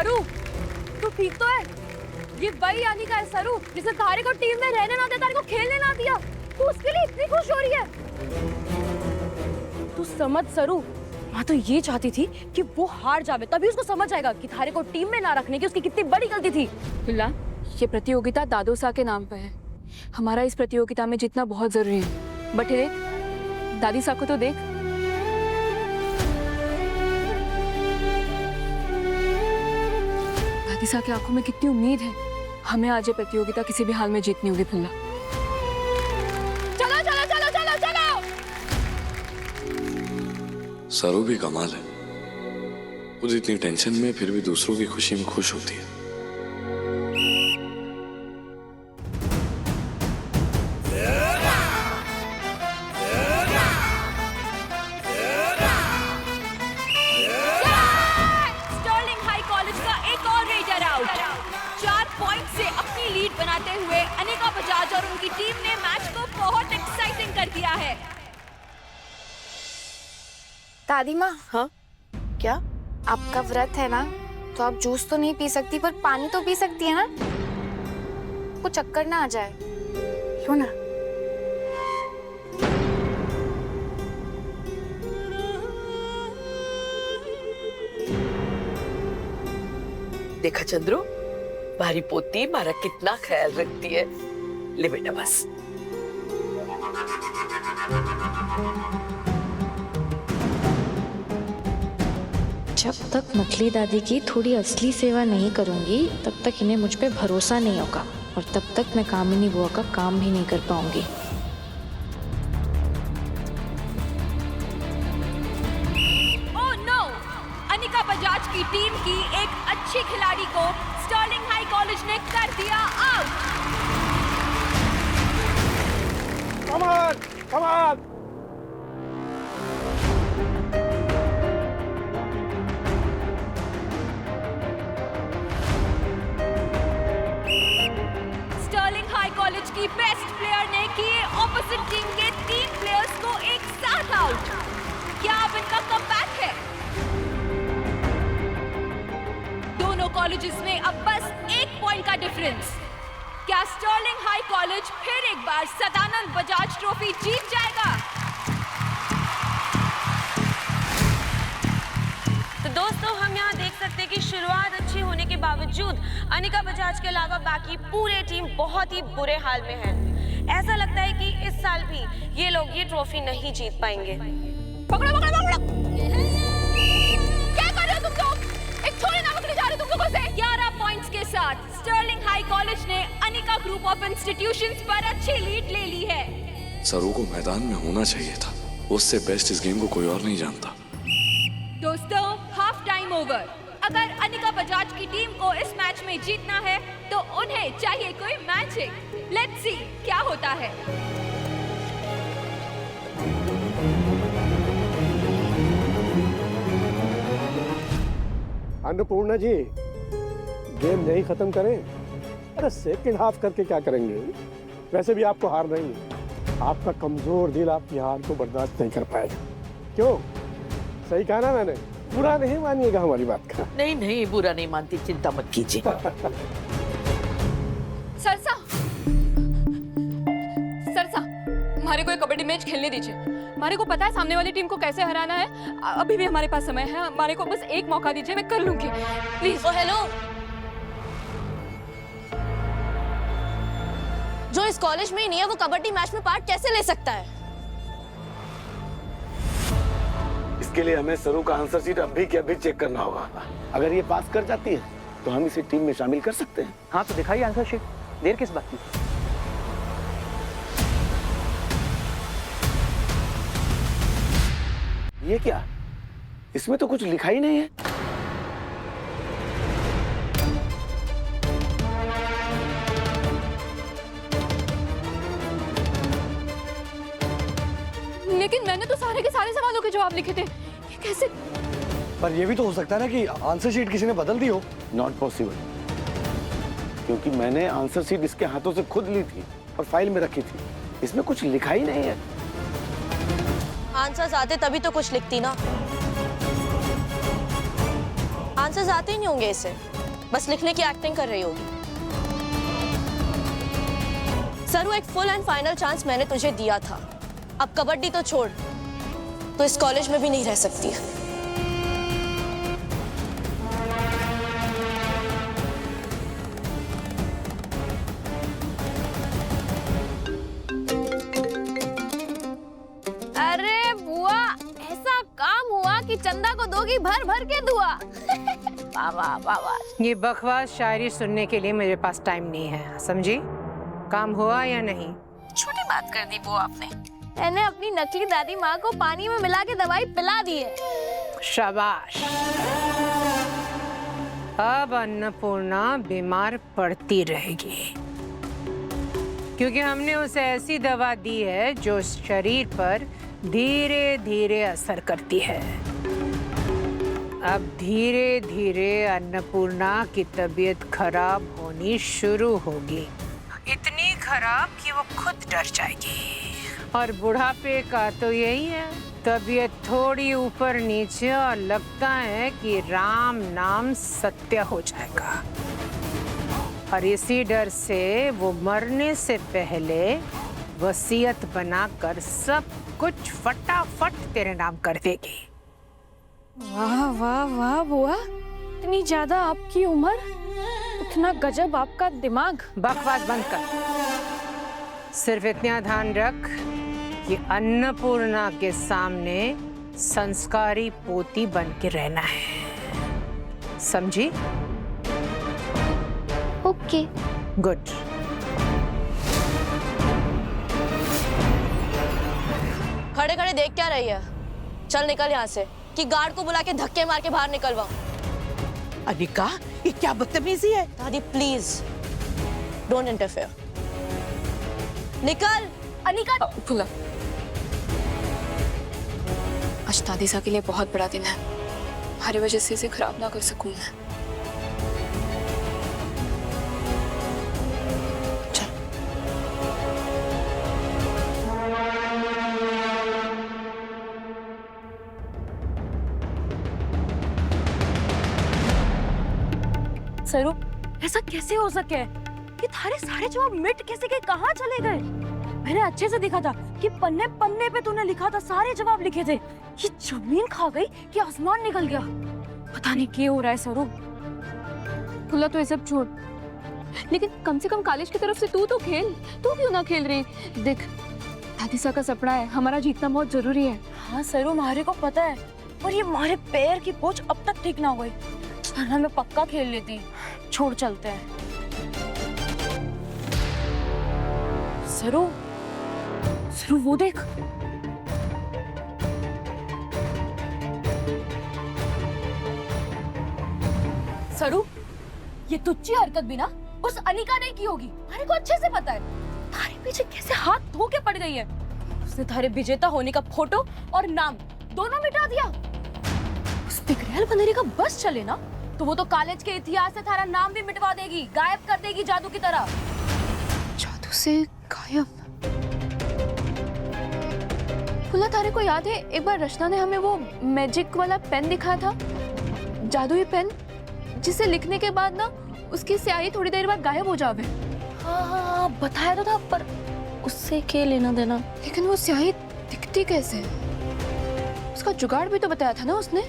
सरू, तू ठीक तो है? ये वही अनिका है सरू, जिसे तारे को टीम में रहने ना दिया, तारे को खेलने ना दिया। तू उसके लिए इतनी खुश हो रही है? तू समझ सरू, मैं तो ये चाहती थी कि वो हार जावे, तभी उसको समझ आएगा कि तारे को टीम में ना रखने की उसकी कितनी बड़ी गलती थी। बिल्ला, ये प्रतियोगिता दादू सा के नाम पे है। हमारा इस प्रतियोगिता में जीतना बहुत जरूरी है। बट देख, दादी सा को तो देख। दादी सा की आंखों में कितनी उम्मीद है। हमें आज ये प्रतियोगिता किसी भी हाल में जीतनी होगी बिल्ला। चलो चलो चलो चलो चलो। सरू भी कमाल है, खुद इतनी टेंशन में फिर भी दूसरों की खुशी में खुश होती है। स्टर्लिंग हाई कॉलेज का एक और रेडर आउट। 4 पॉइंट से अपनी लीड बनाते हुए अनिका बजाज और उनकी टीम ने मैच को बहुत एक्साइटिंग कर दिया है। दादी माँ, हाँ क्या? आपका व्रत है ना, तो आप जूस तो नहीं पी सकती पर पानी तो पी सकती है ना? को चक्कर ना आ जाए, क्यों ना? देखा चंद्रू, मारी पोती मारा कितना ख्याल रखती है। ले बेटा बस। जब तक नकली दादी की थोड़ी असली सेवा नहीं करूंगी तब तक इन्हें मुझ पे भरोसा नहीं होगा और तब तक मैं कामिनी बुआ का काम भी नहीं कर पाऊंगी। Oh no! अनिका बजाज की टीम की एक अच्छी खिलाड़ी को स्टर्लिंग हाई कॉलेज ने कर दिया out. Come on, come on. Sterling high college की बेस्ट प्लेयर ने किए ऑपोजिट टीम के 3 प्लेयर्स को एक साथ आउट। क्या अब इनका कमबैक है? दोनों कॉलेजेस में अब बस 1 पॉइंट का डिफरेंस। क्या स्टर्लिंग हाई कॉलेज फिर एक बार सदानंद बजाज ट्रॉफी जीत जाएगा? तो दोस्तों, हम यहाँ देख सकते हैं कि शुरुआत अच्छी होने के बावजूद अनिका बजाज के अलावा बाकी पूरे टीम बहुत ही बुरे हाल में है। ऐसा लगता है कि इस साल भी ये लोग ये ट्रॉफी नहीं जीत पाएंगे। पकड़ो पकड़ो पकड़ो! क्या कर रहे हो तुम लोग? एक छोरी ना पकड़ी जा रही तुम लोगों से। 11 पॉइंट्स के साथ स्टर्लिंग हाई कॉलेज ने अनिका ग्रुप ऑफ इंस्टीट्यूशंस पर अच्छी लीड ले ली है। सरू को मैदान में होना चाहिए था, उससे बेस्ट इस गेम को कोई और नहीं जानता। दोस्तों, हाफ टाइम ओवर। अगर अनिका बजाज की टीम को इस मैच में जीतना है तो उन्हें चाहिए कोई मैजिक। लेट्स सी क्या होता है। अन्नपूर्णा जी, गेम नहीं खत्म करें? अरे सेकंड हाफ करके क्या करेंगे? वैसे भी आपको हार नहीं है। आपका कमजोर दिल आपकी हार को बर्दाश्त नहीं कर पाएगा। क्यों? सही कहा ना मैंने? बुरा नहीं मानिएगा हमारी बात का। नहीं नहीं, बुरा नहीं मानती, चिंता मत कीजिए। सरसा, सरसा, हमारे को एक कबड्डी मैच खेलने दीजिए। हमारे को पता है सामने वाली टीम को कैसे हराना है। अभी भी हमारे पास समय है। हमारे को बस एक मौका दीजिए, मैं कर लूंगी प्लीज। हेलो, जो इस कॉलेज में ही नहीं है वो कबड्डी मैच में पार्ट कैसे ले सकता है? इसके लिए हमें सरू का आंसर शीट अभी के अभी चेक करना होगा। अगर ये पास कर जाती है तो हम इसे टीम में शामिल कर सकते हैं। हाँ तो दिखाइए आंसर शीट, देर किस बात की? ये क्या? इसमें तो कुछ लिखा ही नहीं है। लेकिन मैंने तो सारे के सारे सवालों के जवाब लिखे थे, ये कैसे? पर ये भी तो हो सकता है ना कि आंसर शीट किसी ने बदल दी हो। नॉट पॉसिबल, क्योंकि मैंने आंसर शीट इसके हाथों से खुद ली थी और फाइल में रखी थी। इसमें कुछ लिखा ही नहीं है। आंसर्स आते तभी तो कुछ लिखती ना। आंसर्स आते ही नहीं होंगे इसे। बस लिखने की एक्टिंग कर रही होगी। सरू, एक फुल एंड फाइनल चांस मैंने तुझे दिया था। अब कबड्डी तो छोड़, तो इस कॉलेज में भी नहीं रह सकती। अरे बुआ, ऐसा काम हुआ कि चंदा को दोगी भर भर के दुआ। वाह वाह वाह वाह। ये बकवास शायरी सुनने के लिए मेरे पास टाइम नहीं है, समझी? काम हुआ या नहीं? छोटी बात कर दी बुआ आपने। मैंने अपनी नकली दादी माँ को पानी में मिला के दवाई पिला दी है। शाबाश। अब अन्नपूर्णा बीमार पड़ती रहेगी, क्योंकि हमने उसे ऐसी दवा दी है जो शरीर पर धीरे धीरे असर करती है। अब धीरे धीरे अन्नपूर्णा की तबीयत खराब होनी शुरू होगी, इतनी खराब कि वो खुद डर जाएगी। और बुढ़ापे का तो यही है, तबीयत थोड़ी ऊपर नीचे और लगता है कि राम नाम सत्य हो जाएगा। और इसी डर से वो मरने से पहले वसीयत बनाकर सब कुछ फटाफट तेरे नाम कर देगी। वाह वाह वाह बुआ, इतनी ज्यादा आपकी उम्र, इतना गजब आपका दिमाग। बकवास बंद कर। सिर्फ इतना ध्यान रख कि अन्नपूर्णा के सामने संस्कारी पोती बन के रहना है, समझी? ओके। गुड। खड़े खड़े देख क्या रही है? चल निकल यहाँ से, कि गार्ड को बुला के धक्के मार के बाहर निकलवाऊं। अनिका, ये क्या बदतमीजी है? दादी प्लीज डोंट इंटरफेयर। निकल। अनिका, फूला, आज दादीसा के लिए बहुत बड़ा दिन है। हमारी वजह से इसे खराब ना कर सकूं मैं। सरू, ऐसा कैसे हो सके कि थारे सारे जवाब मिट कैसे गए, कहाँ चले गए? मैंने अच्छे से देखा था कि पन्ने पन्ने पे तूने लिखा था, सारे जवाब लिखे थे। ये जमीन खा गई कि आसमान निकल गया? पता नहीं क्या हो रहा है सरू। फूला, तो ये सब छोड़, लेकिन कम से कम कॉलेज की तरफ से तू तो खेल। तू क्यों ना खेल रही? देख, दादीसा का सपना है, हमारा जीतना बहुत जरूरी है। हाँ सरू, मारे को पता है, पर ये मारे पैर की पोच अब तक ठीक ना हो गई, वरना मैं पक्का खेल लेती। छोड़, चलते हैं। सरू, सरू वो देख। सरू, ये तुच्ची हरकत भी ना उस अनिका ने की होगी, तारे को अच्छे से पता है। तारे पीछे कैसे हाथ धो के पड़ गई है। उसने तारे विजेता होने का फोटो और नाम दोनों मिटा दिया। उस पिघरेल बंदरी का बस चले ना, तो वो तो कॉलेज के इतिहास से थारा नाम भी मिटवा देगी, गायब कर देगी जादू की तरह। जादू से गायब? फूला, तारे को याद है एक बार रचना ने हमें वो मैजिक वाला पेन दिखाया था, जादुई पेन, जिसे लिखने के बाद ना उसकी स्याही थोड़ी देर बाद गायब हो जावे। हाँ, बताया तो था, पर उससे क्या लेना देना? लेकिन वो स्याही दिखती कैसे? उसका जुगाड़ भी तो बताया था ना उसने।